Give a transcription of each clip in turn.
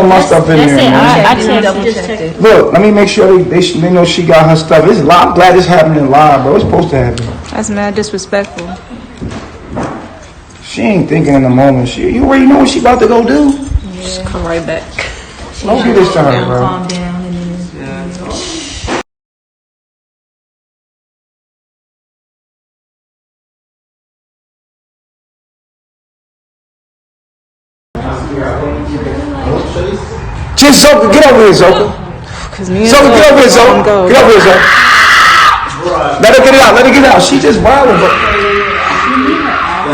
My stuff in there, man. I checked it. Look, let me make sure they know she got her stuff. It's live. I'm glad it's happening live, bro. It's supposed to happen. That's mad disrespectful. She ain't thinking in the moment. You already know what she about to go do. Yeah. Just come right back. Don't do this to her, bro. Calm down and then. Just Zoka, get over here, Zoka. Zoka, get over here, Zoka. Get over here, Zoka. Let her get it out. Let her get it out. She just wilding, bro.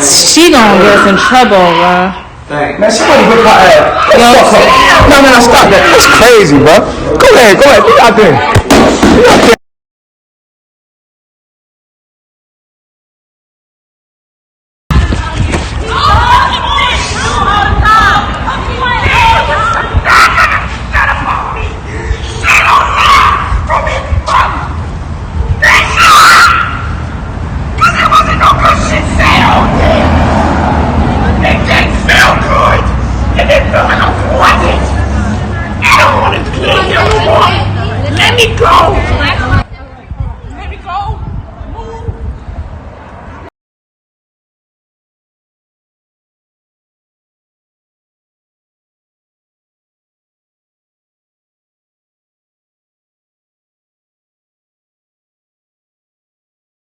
She gonna get us in trouble, bro. Man, somebody whip her ass. No, stop that. That's crazy, bro. Go ahead. Get out there. Get out there. Let me go!